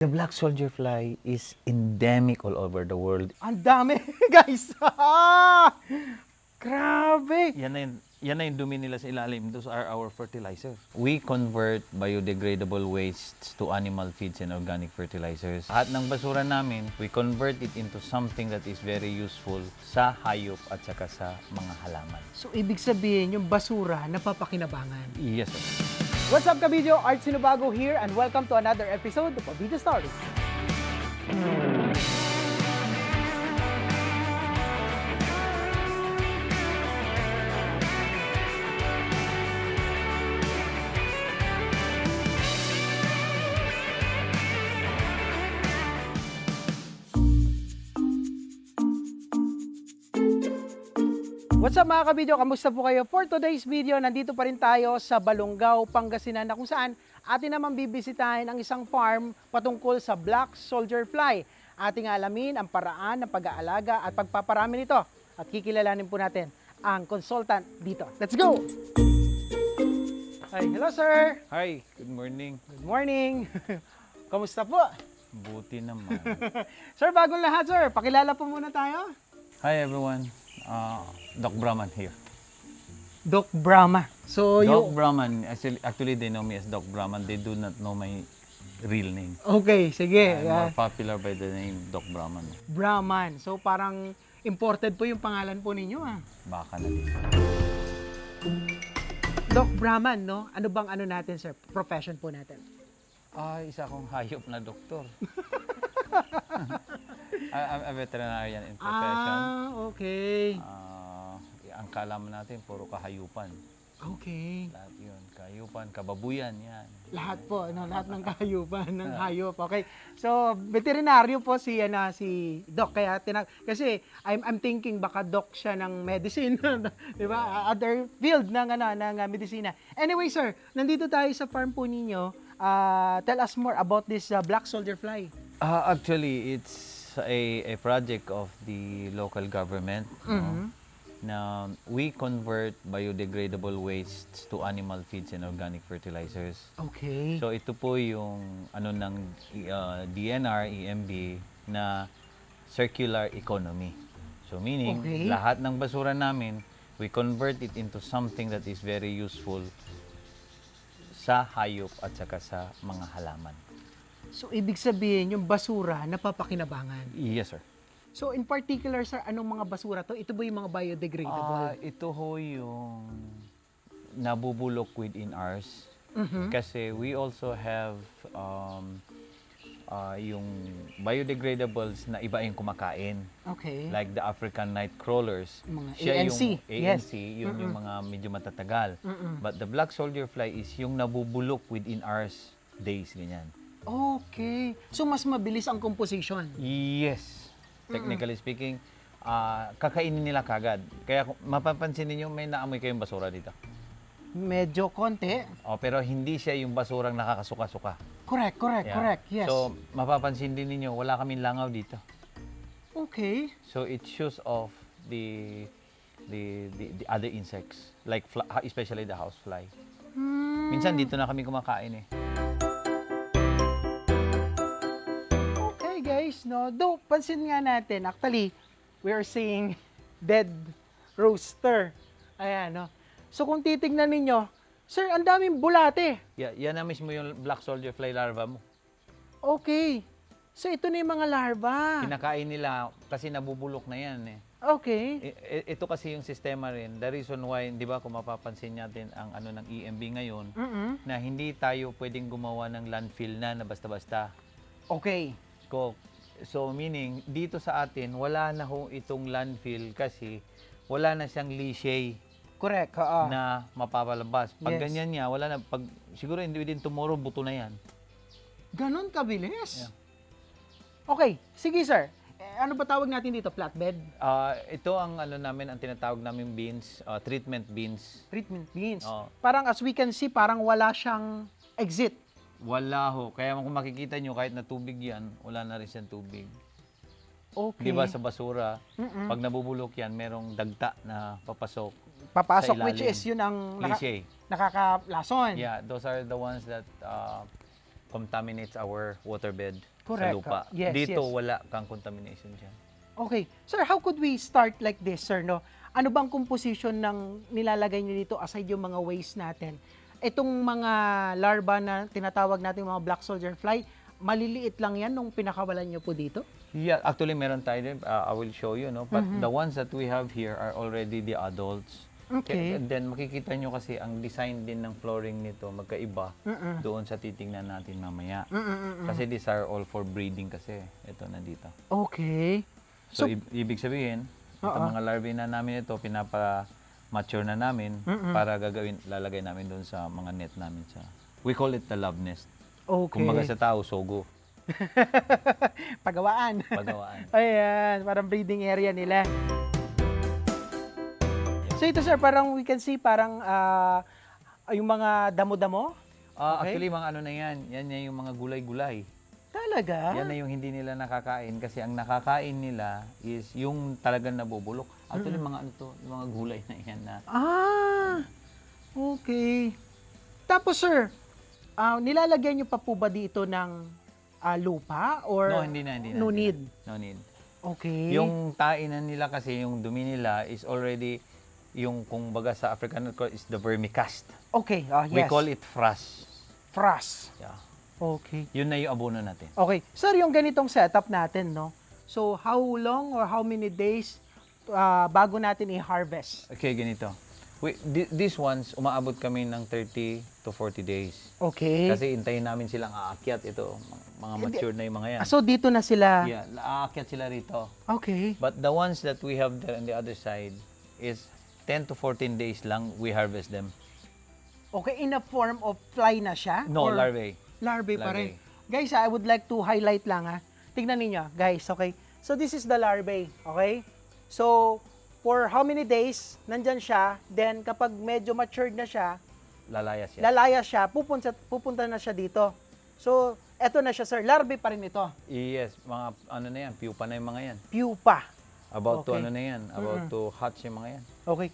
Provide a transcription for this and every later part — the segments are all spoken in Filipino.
The black soldier fly is endemic all over the world. Ang dami, guys! Grabe! Yan na yung dumi nila sa ilalim. Those are our fertilizers. We convert biodegradable wastes to animal feeds and organic fertilizers. Lahat ng basura namin, we convert it into something that is very useful sa hayop at saka sa mga halaman. So, ibig sabihin, yung basura, napapakinabangan. Yes, sir. What's up, Kabidyo? Art Sinubago here, and welcome to another episode of Kabidyo Stories. What's up mga kabidyo? Kamusta po kayo? For today's video, nandito pa rin tayo sa Balongaw, Pangasinan na kung saan atin naman bibisitahin ang isang farm patungkol sa black soldier fly. Ating alamin ang paraan ng pag-aalaga at pagpaparami nito. At kikilalanin po natin ang consultant dito. Let's go! Hi, hello sir! Hi, good morning. Good morning! Kamusta po? Buti naman. Sir, bagong lahat sir, pakilala po muna tayo. Hi everyone. Doc Brahman here. Doc Brahma. So, Doc Brahman, actually they know me as Doc Brahman. They do not know my real name. Okay, sige. I'm more popular by the name Doc Brahman. Brahman. So, parang imported po yung pangalan po ninyo ah. Baka na din. Doc Brahman, no? Ano bang ano natin, sir? Profession po natin. Isa akong hayop na doktor. I'm a veterinarian in profession. Okay. Ang kalaman natin, puro kahayupan. Okay. Lahat yun. Kahayupan, kababuyan, yan. Lahat po, no? Lahat ng kahayupan, ng hayop. Okay. So, veterinaryo po si Doc. Kaya kasi I'm thinking baka Doc siya ng medicine, 'di ba? Other field ng medisina. Anyway, sir, nandito tayo sa farm po ninyo. Tell us more about this black soldier fly. Actually, it's a project of the local government. No? Na we convert biodegradable wastes to animal feeds and organic fertilizers. Okay. So ito po yung ano ng DNR, EMB na circular economy. So meaning, Okay. lahat ng basura namin, we convert it into something that is very useful sa hayop at saka sa mga halaman. So, ibig sabihin, yung basura, napapakinabangan. Yes, sir. So, in particular, sir, anong mga basura to? Ito ba yung mga biodegradable? Ito ho yung nabubulok within ours. Kasi we also have yung biodegradables na iba yung kumakain. Okay. Like the African night crawlers. Mga Siya ANC. yung Yes. ANC, yun yung mga medyo matatagal. But the black soldier fly is yung nabubulok within ours days, ganyan. Okay. So, mas mabilis ang composition. Yes. Technically speaking, kakainin nila kagad. Kaya kung mapapansin niyo may naamoy kayong basura dito. Medyo konti. Pero hindi siya yung basurang nakakasuka-suka. Correct, Yeah. yes. So, mapapansin din ninyo, wala kaming langaw dito. Okay. So, it shows off the other insects, like especially the housefly. Minsan dito na kami kumakain eh. Okay, guys, no? Though, pansin nga natin, actually, we are seeing dead rooster. Ayan, no? So, kung titignan ninyo, sir, ang daming bulate. Yeah, yan na mismo yung black soldier fly larva mo. Okay. So, ito na yung mga larva. Kinakain nila kasi nabubulok na yan eh. Okay. Ito kasi yung sistema rin. The reason why, di ba, kung mapapansin natin ang ano ng EMB ngayon, na hindi tayo pwedeng gumawa ng landfill na basta-basta. Okay. So, meaning, dito sa atin, wala na ho itong landfill kasi wala na siyang leachate Correct. na mapapalabas. Pag Yes. ganyan niya, wala na. Siguro within tomorrow, buto na yan. Ganon kabilis. Yeah. Okay. Sige, sir. Ano ba tawag natin dito? Flatbed? Ito ang ano namin, ang tinatawag namin beans, treatment beans. Treatment beans. Oo. Parang as we can see, parang wala siyang exit. Wala ho. Kaya kung makikita nyo, kahit na tubig yan, wala na rin siyang tubig. Okay. Di ba sa basura, pag nabubulok yan, merong dagta na papasok. Papasok, sa which ilalim. is yun ang Cliche. nakakalason. Yeah, those are the ones that contaminates our waterbed Correct. sa lupa. Yes, Dito, yes. wala kang contamination dyan. Okay. Sir, how could we start like this, sir, no? Ano bang composition ng nilalagay niyo dito aside yung mga waste natin? Itong mga larva na tinatawag natin mga black soldier fly, maliliit lang yan nung pinakawalan niyo po dito? Yeah, actually meron tayo din. I will show you, no? But the ones that we have here are already the adults. Okay. And then makikita nyo kasi ang design din ng flooring nito magkaiba doon sa titingnan natin mamaya. Kasi these are all for breeding kasi. Ito na dito. Okay. So, ibig sabihin, itong mga larvae na namin ito, pinapa-mature na namin para lalagay namin doon sa mga net namin. We call it the love nest. Okay. Kumbaga sa tao, sogo. Pagawaan. Pagawaan. Ayan, parang breeding area nila. So ito sir, parang we can see parang yung mga damo-damo. Okay. Actually, mga ano na yan. Yan yung mga gulay-gulay. Talaga? Yan na yung hindi nila nakakain kasi ang nakakain nila is yung talagang nabubulok. Actually, mga ano to, yung mga gulay na yan na. Okay. Tapos sir, nilalagyan niyo pa po ba dito ng lupa or No, hindi na. no need? No need. Okay. Yung tainan nila kasi, yung dumi nila is already, yung kung baga sa African is the vermicast. Okay, yes. We call it frass. Frass. Yeah. Okay. Yun na yung abono natin. Okay. Sir, yung ganitong setup natin, no? So, how long or how many days bago natin i-harvest? Okay, ganito. These ones, umaabot kami ng 30 to 40 days. Okay. Kasi intayin namin silang aakyat ito. Mga mature na yung mga yan. So, dito na sila. Yeah, aakyat sila rito. Okay. But the ones that we have there on the other side is 10 to 14 days lang we harvest them. Okay, in a form of fly na siya? No, Or larvae. Larvae pa rin. Larvae. Guys, I would like to highlight lang ha. Tignan ninyo, guys, okay? So, this is the larvae, okay? So, for how many days, nandyan siya, then kapag medyo matured na siya, Lalayas yan. lalaya siya, pupunta na siya dito. So, eto na siya, sir. Larvae pa rin ito. Yes, mga ano na yan, pupa na yung mga yan. Pupa. About to Okay. ano na yan, about to hatch yung mga yan. Okay.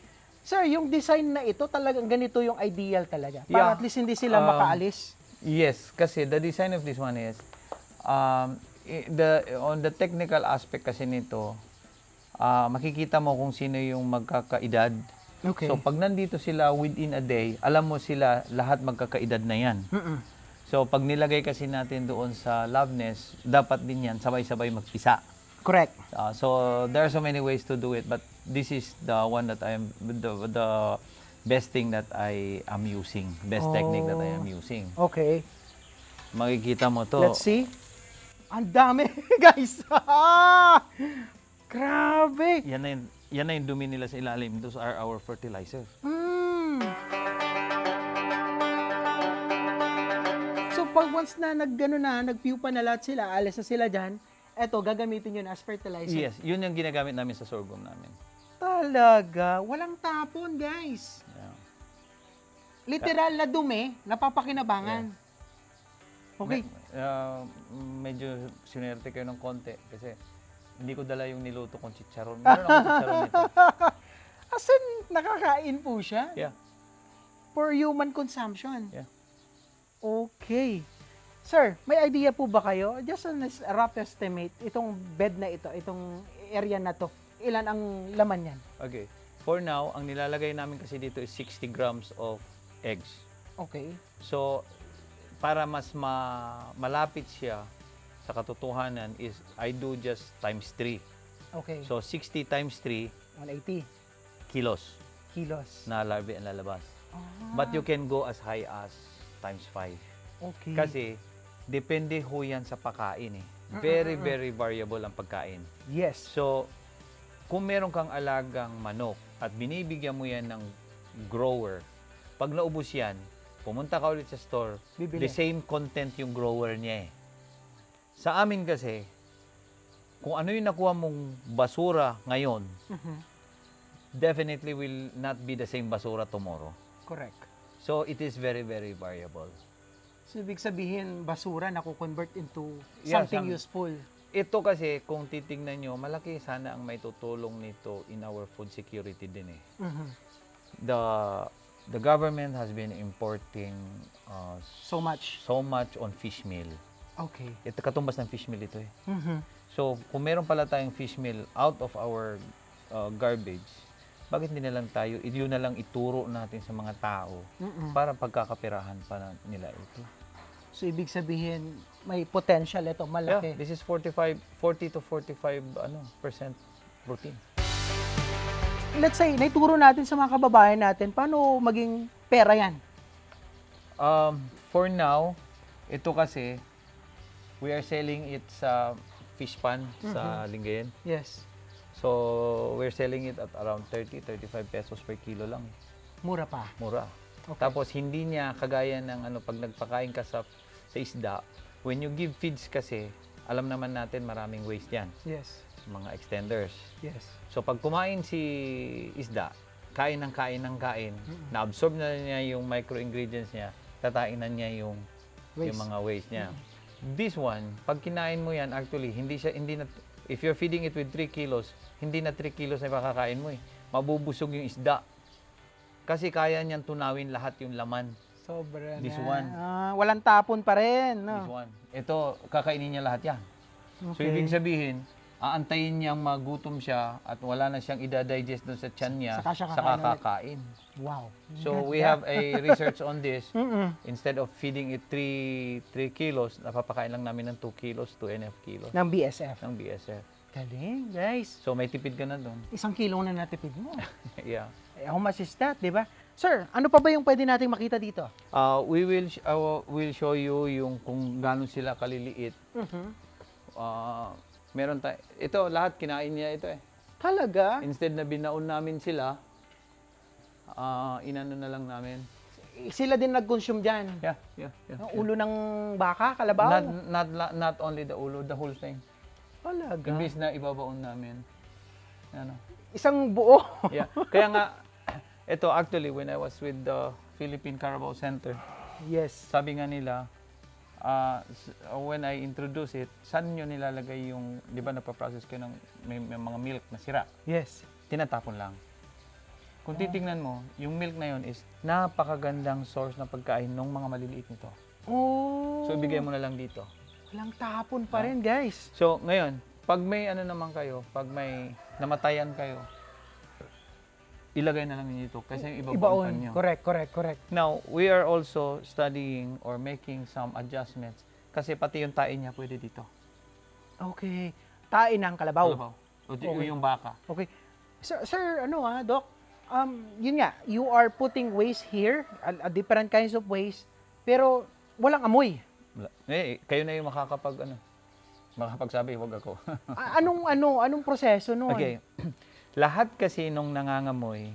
Sir, yung design na ito, talagang ganito yung ideal talaga. Para Yeah. at least hindi sila makaalis. Yes, kasi the design of this one is, on the technical aspect kasi nito, makikita mo kung sino yung magkakaedad. Okay. So, pag nandito sila within a day, alam mo sila lahat magkakaedad na yan. So, pag nilagay kasi natin doon sa love nest, dapat din yan sabay-sabay magpisa. Correct. So, there are so many ways to do it, but this is the one that I am, the best thing that I am using, best technique that I am using. Okay. Makikita mo to. Let's see. Ang dami, guys. Grabe. Yan na yung dumi nila sa ilalim. Those are our fertilizers. So, pag once na nagpiupa na lahat sila, alis na sila dyan, eto, gagamitin yun as fertilizer. Yes, yun yung ginagamit namin sa sorghum namin. Talaga. Walang tapon, guys. Yeah. Literal na dumi, napapakinabangan. Okay. Medyo sinerte kayo ng konti kasi hindi ko dala yung niluto kong chicharon. Meron akong chicharon nito. As in, nakakain po siya? Yeah. For human consumption? Yeah. Okay. Sir, may idea po ba kayo? Just a rough estimate, itong bed na ito, itong area na to, ilan ang laman yan? Okay. For now, ang nilalagay namin kasi dito is 60 grams of eggs. Okay. So, para mas malapit siya sa katotohanan is I do just times 3. Okay. So, 60 times 3 180 kilos kilos. na larvae ang lalabas. Ah, But you can go as high as times 5. okay. Kasi, depende ho yan sa pagkain eh. Very, very variable ang pagkain. Yes. So, kung meron kang alagang manok at binibigyan mo yan ng grower, pag naubos yan, pumunta ka ulit sa store, Bibili. the same content yung grower niya eh. Sa amin kasi, kung ano yung nakuha mong basura ngayon, definitely will not be the same basura tomorrow. Correct. So, it is very, very variable. So, ibig sabihin, basura na convert into Yeah, something useful. Ito kasi, kung titingnan nyo, malaki sana ang may tutulong nito in our food security din eh. the government has been importing So much. so much on fish meal. Okay. Ito katumbas ng fish meal ito eh. Mhm. So, kung meron pala tayong fish meal out of our garbage, bakit hindi na lang tayo, yun na lang ituro natin sa mga tao para pagkakapirahan pa nila ito. So, ibig sabihin, may potential ito, malaki. Yeah, this is 40 to 45 percent protein. Let's say, naituro natin sa mga kababayan natin, paano maging pera yan? For now, ito kasi, we are selling it sa fish pan sa Lingayen. Yes. So, we're selling it at around 30-35 pesos per kilo lang. Mura pa. Mura. Okay. Tapos, hindi niya kagaya ng pag nagpakain ka sa isda, when you give feeds kasi, alam naman natin maraming waste yan. Yes. Mga extenders. Yes. So, pag kumain si isda, kain ng kain ng kain, na-absorb na niya yung micro-ingredients niya, tatainan niya yung mga waste niya. This one, pag kinain mo yan, actually, hindi na, if you're feeding it with 3 kilos, hindi na 3 kilos na makakain mo eh. Mabubusog yung isda. Kasi kaya niyan tunawin lahat yung laman. Sobra This na. one. Walang tapon pa rin. No? This one. Ito, kakainin niya lahat yan. So, Okay. ibig sabihin, aantayin niyang magutom siya at wala na siyang ida-digest doon sa tiyan niya, Saka siya saka kakain kakain. Wow. So, we have a research on this. Mm-mm. Instead of feeding it 3 kilos, napapakain lang namin ng 2 kilos, 2.5 kilos Ng BSF. ng BSF. Galing, guys. So, may tipid ka na doon. 1 kilo na natipid mo. Yeah. How much is that, di ba? Sir, ano pa ba yung pwede nating makita dito? We will show you yung kung gaano sila kaliliit. Meron tayo. Ito, lahat kinain niya ito eh. Talaga? Instead na binaon namin sila, inano na lang namin. Sila din nag-consume dyan. Yeah. Yung ulo ng baka, kalabaw. Not only the ulo, the whole thing. Talaga. Imbis na ibabaon namin. Ano. Isang buo. Yeah. Kaya nga, ito actually, when I was with the Philippine Carabao Center, Yes. sabi nga nila, when I introduce it, saan nyo nilalagay yung, di ba napaprocess kayo ng may mga milk na sira? Yes. Tinatapon lang. Kung titingnan mo, yung milk na yun is napakagandang source ng pagkain ng mga maliliit nito. Oh. So, ibigay mo na lang dito. Walang tapon pa rin, guys. So, ngayon, pag may ano naman kayo, pag may namatayan kayo, ilagay na lang dito kasi ibabaon Ibaon. nyo. Correct. Now, we are also studying or making some adjustments kasi pati yung tae niya pwede dito. Okay. Tain ng kalabaw. Kalabaw. O Okay. yung baka. Okay. Sir, Doc, yun nga, you are putting waste here, a different kinds of waste, pero walang amoy. Kayo na yung makakapagsabi, wag ako. Anong proseso nun? Okay. Lahat kasi nung nangangamoy,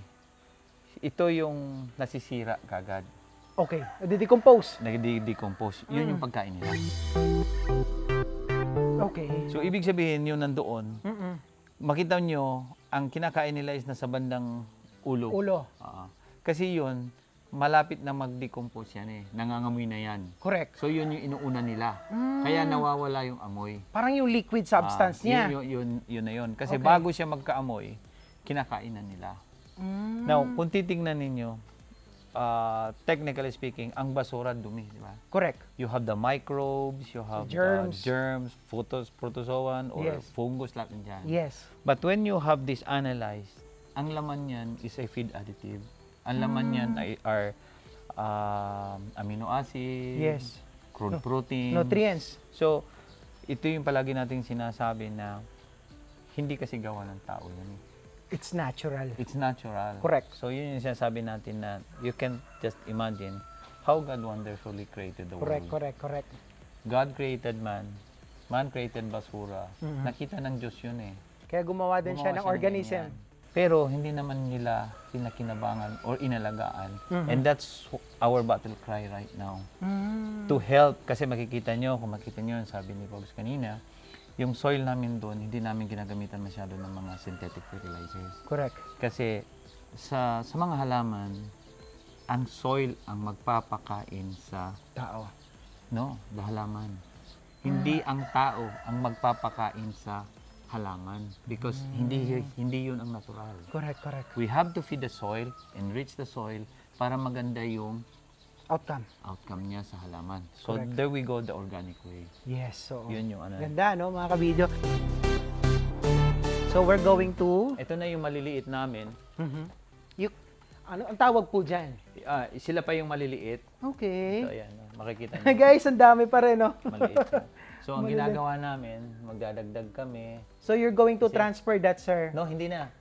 ito yung nasisira kagad. Okay. Nade-decompose. Nag-decompose. Yun yung pagkain nila. Okay. So, ibig sabihin, yun nandoon, Mm-mm. makita nyo, ang kinakain nila is nasa bandang ulo. Ulo. Kasi yun, malapit na mag-decompose yan eh. Nangangamoy na yan. Correct. So, yun yung inuuna nila. Kaya nawawala yung amoy. Parang yung liquid substance niya. Yun na yun. Kasi Okay. bago siya magkaamoy, kinakainan nila. Now, kung titingnan ninyo, technically speaking, ang basura dumi, di ba? Correct. You have the microbes, you have Germs. the germs, protozoan, or Yes. fungus, lahat nandyan. Yes. But when you have this analyzed, ang laman niyan is a feed additive. Ang laman niyan are amino acids, Yes. crude protein. Nutrients. So, ito yung palagi nating sinasabi na hindi kasi gawa ng tao yun. It's natural. It's natural. Correct. So, yun yung sinasabi natin na you can just imagine how God wonderfully created the world. Correct. God created man. Man created basura. Nakita ng Diyos yun eh. Kaya gumawa din siya ng Gumawa organism. ganyan. Pero hindi naman nila kinakinabangan or inalagaan. And that's our battle cry right now. To help, kasi makikita nyo, kung makita nyo, sabi ni Pogs kanina, yung soil namin doon, hindi namin ginagamitan masyado ng mga synthetic fertilizers. Correct. Kasi sa mga halaman, ang soil ang magpapakain sa Tao. the halaman. Hindi ang tao ang magpapakain sa halaman because hindi yun ang natural. Correct. We have to feed the soil, enrich the soil para maganda yung Outcome. niya sa halaman. So, Correct. there we go, the organic way. Yes, so. Yun yung ano. Ganda, no, mga ka-video. So, we're going to... Ito na yung maliliit namin. Yung, ano, ang tawag po dyan? Sila pa yung maliliit. Okay. So, ayan. Makikita niyo. Guys, ang dami pa rin, no? Maliit yan. So, ang Maliliit. ginagawa namin, magdadagdag kami. So, you're going to transfer that, sir? No, hindi na.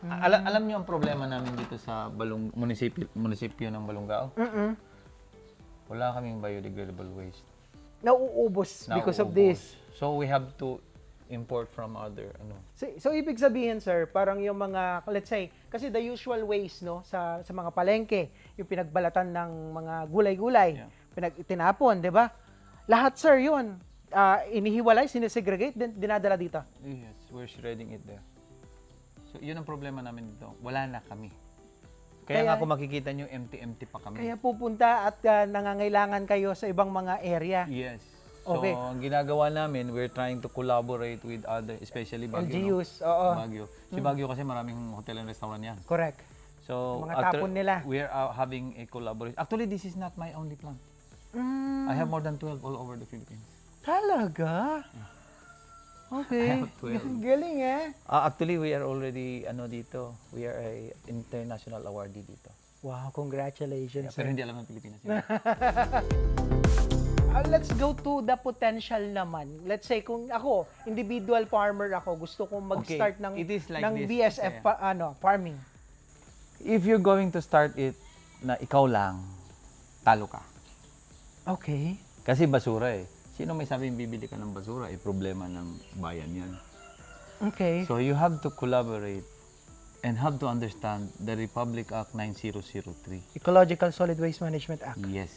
Alam niyo ang problema namin dito sa munisipyo ng Balungao? Wala kaming biodegradable waste. Nauubos because of this. So, we have to import from other, So, ibig sabihin, sir, parang yung mga, let's say, kasi the usual waste, no, sa mga palengke, yung pinagbalatan ng mga gulay-gulay, tinapon, di ba? Lahat, sir, yun. Inihiwalay, sinesegregate, dinadala dito. Yes, we're shredding it there. So, yun ang problema namin dito. Wala na kami. Kaya nga kung makikita nyo, empty-empty pa kami. Kaya pupunta at nangangailangan kayo sa ibang mga area. Yes. So, Okay. ang ginagawa namin, we're trying to collaborate with other, especially Baguio. LGUs, oo. Baguio. Si Baguio kasi maraming hotel and restaurant yan. Correct. So, Mga tapon nila. We are having a collaboration. Actually, this is not my only plant. I have more than 12 all over the Philippines. Talaga? Okay. I have 12. Galing, eh? Actually, we are already, dito, we are a international awardee dito. Wow, congratulations. Pero hindi alam ng Pilipinas yun. Let's go to the potential naman. Let's say kung ako, individual farmer ako, gusto kong mag-start Okay, ng it is like ng this. BSF farming. If you're going to start it na ikaw lang, talo ka. Okay. Kasi basura eh. Sino may sabing bibili ka ng basura? Problema ng bayan yan. Okay. So you have to collaborate and have to understand the Republic Act 9003. Ecological Solid Waste Management Act. Yes.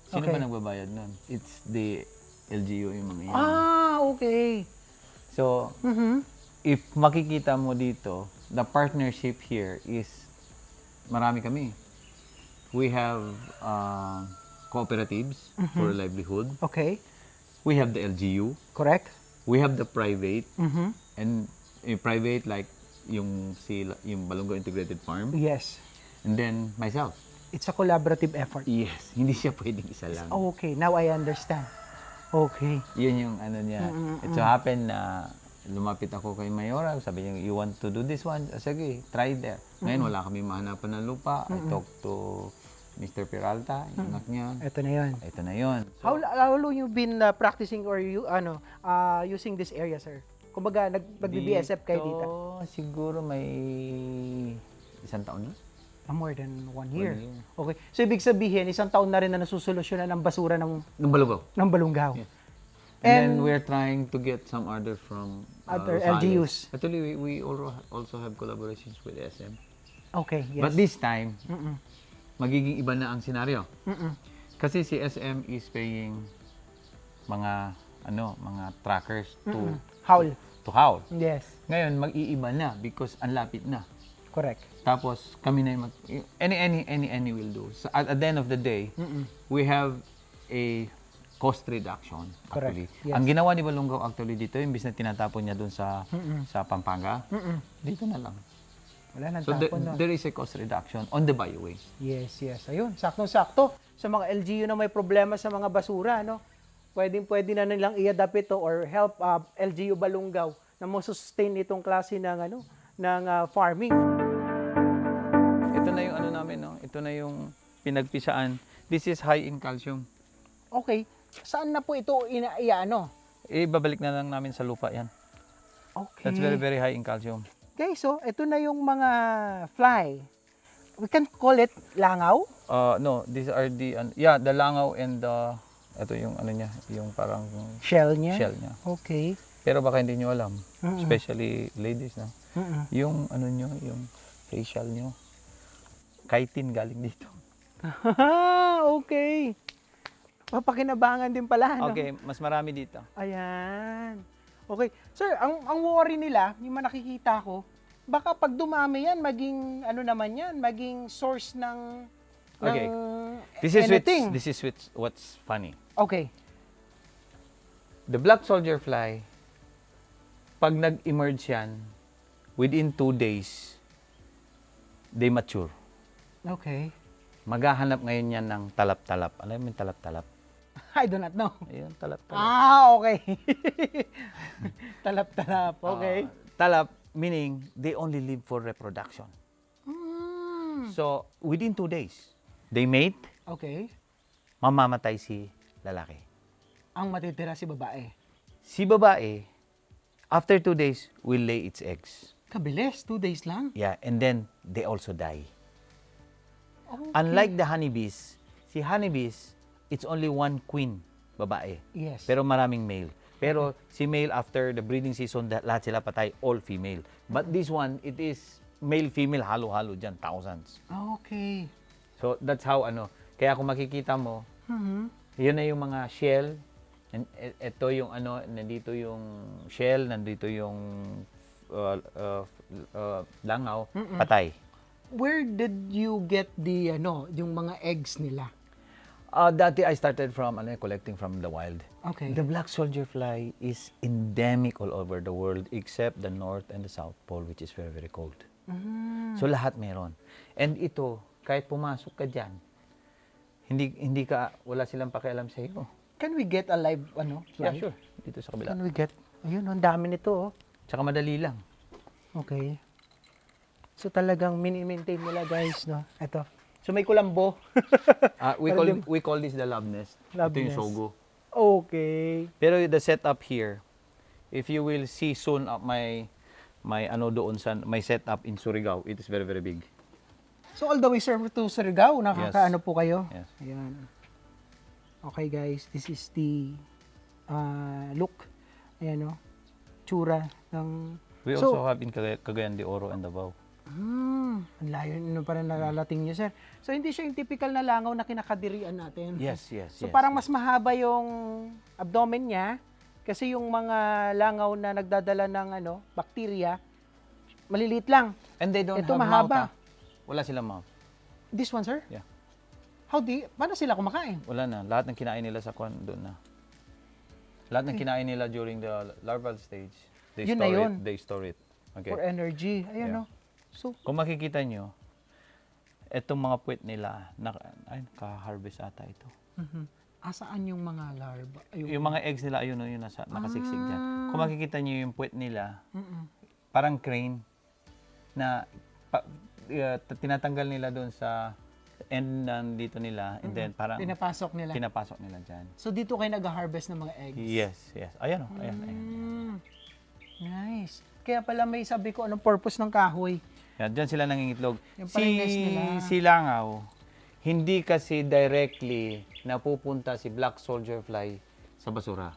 Sino Okay. ba nagbabayad nun? It's the LGU yung mga yan. Okay. So, if makikita mo dito, the partnership here is marami kami. We have cooperatives for livelihood. Okay. We have the LGU. Correct. We have the private. And private like yung Balungao Integrated Farm. Yes. And then myself. It's a collaborative effort. Yes. Hindi siya pwedeng isa lang. Okay, now I understand. Okay. Yun yung ano niya. It so happened na lumapit ako kay Mayora. Sabi niya, you want to do this one? Sige, try there. Ngayon, wala kami mahanapan ng lupa. I talked to Mr. Peralta, yung anak niya. Ito na yun. Ito na yun. How long you been practicing or using this area, sir? Kumbaga, nag-BSF kayo dito? Siguro may 1 taon na. More than 1 year. 1 year. Okay. So, ibig sabihin, 1 taon na rin na nasusolusyonan ng basura ng Balungao. Balungaw. Yeah. And then we're trying to get some order from Other Rosales. LGUs. Actually, we also have collaborations with SM. Okay, yes. But this time, magiging iba na ang senaryo. Kasi si SM is paying mga trackers to haul. Yes. Ngayon mag-iiba na because ang lapit na. Correct. Tapos kami na yung any will do. So, at the end of the day, we have a cost reduction actually. Correct. Yes. Ang ginawa ni Balungao actually dito, imbis na tinatapon niya doon sa Pampanga, dito na lang. Wala nang So tapon na. there is a cost reduction on the bio-waste. Yes. Ayun, saktong-sakto. Sa mga LGU na may problema sa mga basura, no? Pwede na nilang i-adapt ito or help LGU Balungao na mo-sustain itong klase ng farming. Ito na yung namin, no? Ito na yung pinagpisaan. This is high in calcium. Okay. Saan na po ito Babalik na lang namin sa lupa yan. Okay. That's very, very high in calcium. Guys, so ito na yung mga fly. We can call it langaw? No, these are the langaw and ito yung niya, yung parang Shell niya? shell niya. Okay. Pero baka hindi nyo alam, especially ladies, no? Yung nyo, yung facial nyo, chitin galing dito. Okay. Papakinabangan din pala, no? Okay, mas marami dito. Ayan. Okay. Sir, ang worry nila, yung nakikita ko, baka pag dumami yan, maging source ng Okay. ng This anything. is what's funny. Okay. The black soldier fly, pag nag-emerge yan, within 2 days, they mature. Okay. Maghahanap ngayon yan ng talap-talap. Alam mo yung talap-talap? I do not know. Ayun, talap-talap. Okay. Talap-talap, okay. Talap, meaning they only live for reproduction. So, within 2 days, they mate, Okay. mamamatay si lalaki. Ang matitira si babae. Si babae, after 2 days, will lay its eggs. Kabilis, 2 days lang. Yeah, and then they also die. Okay. Unlike the honeybees, si honeybees, it's only one queen, babae. Yes. Pero maraming male. Pero si male, after the breeding season, lahat sila patay, all female. But this one, it is male-female, halo-halo dyan, thousands. Okay. So that's how, kaya kung makikita mo, yun na yung mga shell, and ito yung nandito yung shell, nandito yung langaw, patay. Where did you get the yung mga eggs nila? Dati I started from collecting from the wild. Okay. The black soldier fly is endemic all over the world except the North and the South Pole, which is very, very cold. So lahat meron. And ito, kahit pumasok ka diyan, wala silang pakialam sa iyo. Can we get a live fly? Yeah, sure. Dito sa kabila. Can we get? Ayun, ang dami nito. Tsaka madali lang. Okay. So talagang mini-maintain nila, guys, no? Ito. So may kulambo. We call this the love nest. Love Ito yung nest. sogo. Okay. Pero the setup here, if you will see soon my setup in Surigao, it is very, very big. So all the way sir to Surigao, nakakaano po kayo? Yes. Ayan. Okay, guys, this is the look. Ayan, no? Tsura ng... We also have in Cagayan de Oro and Davao. Ang layo nyo pa rin nalalating nyo, sir. So, hindi siya yung typical na langaw na kinakadirian natin. Yes. So, parang mas mahaba yung abdomen niya kasi yung mga langaw na nagdadala ng bacteria, maliliit lang. And they don't Ito have mahaba. mouth. Wala silang mouth. This one, sir? Yeah. Paano sila kumakain? Wala na. Lahat ng kinain nila sa doon na. Lahat ng kinain nila during the larval stage, they store it. Okay. For energy. Ayan, Yeah. no? So, Kung makikita nyo, etong mga puwet nila, ka-harvest ata ito. asaan yung mga larva? Yung mga eggs nila, ayun, yun, nakasiksik dyan. Kung makikita nyo yung puwet nila, parang crane, na tinatanggal nila doon sa end dito nila, and then parang pinapasok nila. pinapasok nila dyan. So, dito kayo nag-harvest ng mga eggs? Yes. Ayan o, ayan. Nice. Kaya pala may sabi ko, anong purpose ng kahoy? Yan, dyan sila nangingitlog. Yung pala yung nest nila. Si langaw, hindi kasi directly napupunta si black soldier fly sa basura.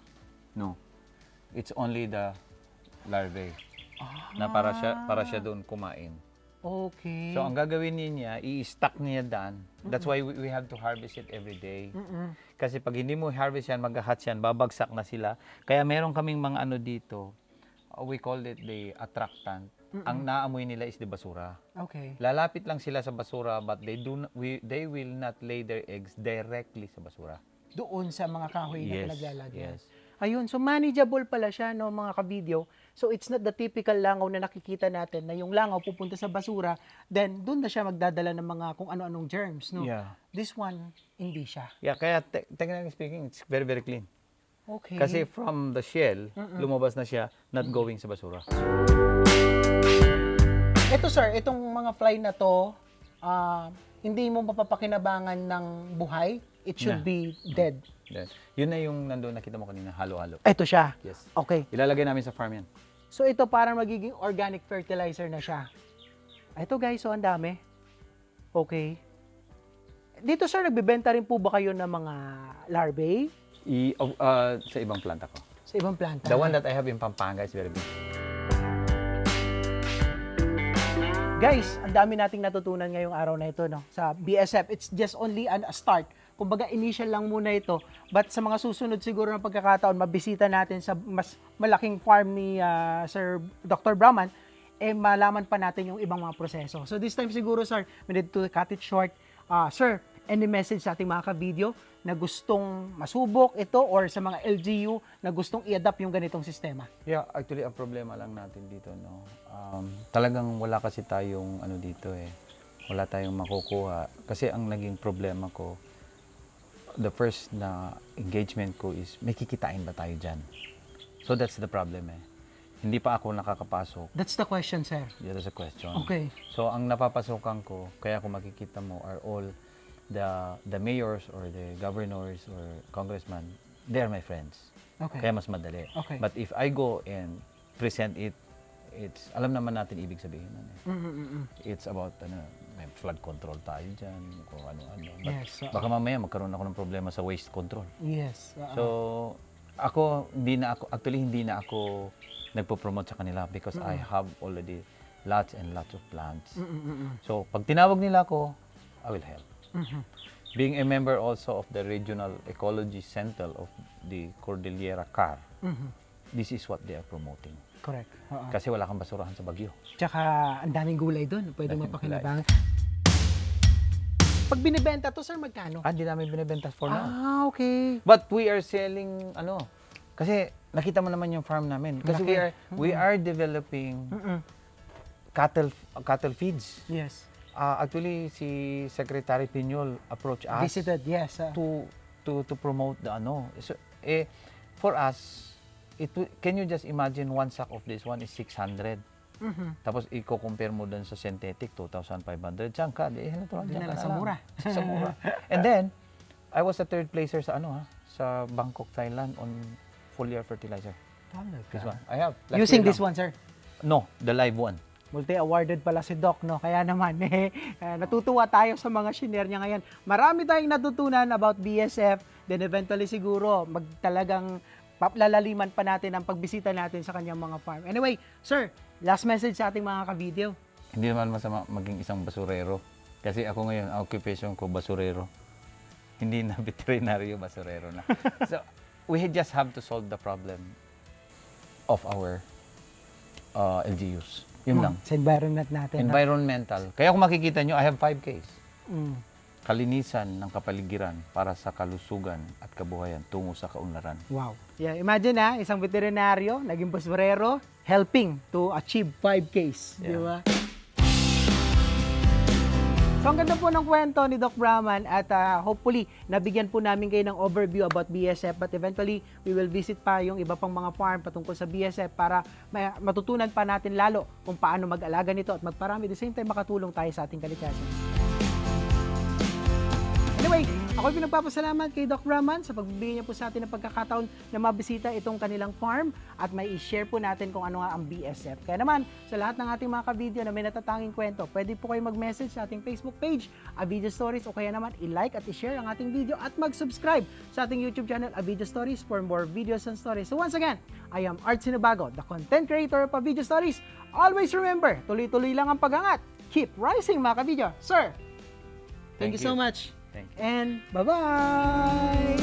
No. It's only the larvae na para siya doon kumain. Okay. So, ang gagawin niya, i-stack niya dyan. That's why we have to harvest it every day. Kasi pag hindi mo harvest yan, mag-hatch yan, babagsak na sila. Kaya meron kaming mga dito, we call it the attractant. Ang naamoy nila is the basura. Okay. Lalapit lang sila sa basura, but they will not lay their eggs directly sa basura. Doon sa mga kahoy na pinaglalagyan. Yes. Ayun, so manageable pala siya, no, mga ka-video. So it's not the typical langaw na nakikita natin na yung langaw pupunta sa basura, then doon na siya magdadala ng mga kung ano-anong germs, no? Yeah. This one, hindi siya. Yeah, kaya technically speaking, it's very, very clean. Okay. Kasi from the shell, lumabas na siya, not going sa basura. Ito sir, itong mga fly na to, hindi mo mapapakinabangan ng buhay. It should be dead. Then, yun na yung nandun nakita mo kanina, halo-halo. Ito siya. Yes. Okay. Ilalagay namin sa farm yan. So ito parang magiging organic fertilizer na siya. Ito guys, so ang dami. Okay. Dito sir, nagbebenta rin po ba kayo ng mga larvae? Sa ibang planta ko. Sa ibang planta? The one that I have in Pampanga is very big. Guys, ang dami nating natutunan ngayong araw na ito, no? Sa BSF, it's just only a start. Kumbaga, initial lang muna ito. But sa mga susunod siguro na pagkakataon, mabisita natin sa mas malaking farm ni Sir Dr. Brahman, malaman pa natin yung ibang mga proseso. So this time siguro, sir, we need to cut it short. Sir, any message sa ating mga ka-video na gustong masubok ito or sa mga LGU na gustong i-adapt yung ganitong sistema? Yeah, actually, ang problema lang natin dito, no? Talagang wala kasi tayong dito wala tayong makukuha. Kasi ang naging problema ko, the first na engagement ko is, may kikitain ba tayo dyan? So that's the problem eh. Hindi pa ako nakakapasok. That's the question, sir. Yeah, that's a question. Okay. So ang napapasokan ko, kaya kung makikita mo, are all the mayors or the governors or congressmen, they're my friends. Okay. Kaya mas madali. Okay. But if I go and present it, it's, alam naman natin ibig sabihin nun eh. It's about, may flood control tayo dyan, kung ano-ano. But Yes. baka mamaya magkaroon ako ng problema sa waste control. Yes. So, hindi na ako nagpo-promote sa kanila because I have already lots and lots of plants. So, pag tinawag nila ako, I will help. Being a member also of the Regional Ecology Center of the Cordillera CAR, this is what they are promoting. Correct. Kasi wala kang basurahan sa Baguio. Tsaka ang daming gulay doon. Pwede Daming mapakinabangan. Pag binibenta to, sir, magkano? Hindi namin binibenta for now. Okay. But we are selling, kasi nakita mo naman yung farm namin. Kasi Laki. we are developing cattle feeds. Yes. Actually, si Secretary Piñol approached us Visited, yes. to promote the So, for us, can you just imagine one sack of this one is 600. Tapos i-compare mo dun sa synthetic 2,500. Diyan ka, Dinala sa mura. Sa mura. And then, I was a third placer sa sa Bangkok, Thailand on foliar fertilizer. This one. I have. Last Using year this lang. one, sir? No, the live one. Multi-awarded pala si Doc, no? Kaya naman, natutuwa tayo sa mga shinare niya ngayon. Marami tayong natutunan about BSF, then eventually siguro, talagang lalaliman pa natin ang pagbisita natin sa kanyang mga farm. Anyway, sir, last message sa ating mga ka-video. Hindi naman masama maging isang basurero. Kasi ako ngayon, occupation ko, basurero. Hindi na veterinaryo, basurero na. So, we just have to solve the problem of our LGUs. Yun lang. Sa environment natin. Environmental. Kaya kung makikita nyo, I have 5 Ks. Mm. Kalinisan ng kapaligiran para sa kalusugan at kabuhayan tungo sa kaunlaran. Wow. Yeah, imagine isang veterinaryo, naging basurero, helping to achieve 5 Ks. Di Yeah. ba? So, ang ganda po ng kwento ni Doc Brahman at hopefully, nabigyan po namin kayo ng overview about BSF but eventually, we will visit pa yung iba pang mga farm patungkol sa BSF para matutunan pa natin lalo kung paano mag-alaga nito at magparami. At the same time, makatulong tayo sa ating kalikasan. Anyway, ako pinagpapasalamat kay Doc Brahman sa pagbibigay niya po sa atin ng pagkakataon na mabisita itong kanilang farm at may i-share po natin kung ano nga ang BSF. Kaya naman, sa lahat ng ating mga ka-video na may natatanging kwento, pwede po kayo mag-message sa ating Facebook page, Video Stories, o kaya naman i-like at i-share ang ating video at mag-subscribe sa ating YouTube channel, Video Stories, for more videos and stories. So once again, I am Art Sinabago, the content creator of Video Stories. Always remember, tuloy-tuloy lang ang pag-angat. Keep rising mga ka-video. Sir, thank you so much. Thank you. And bye-bye!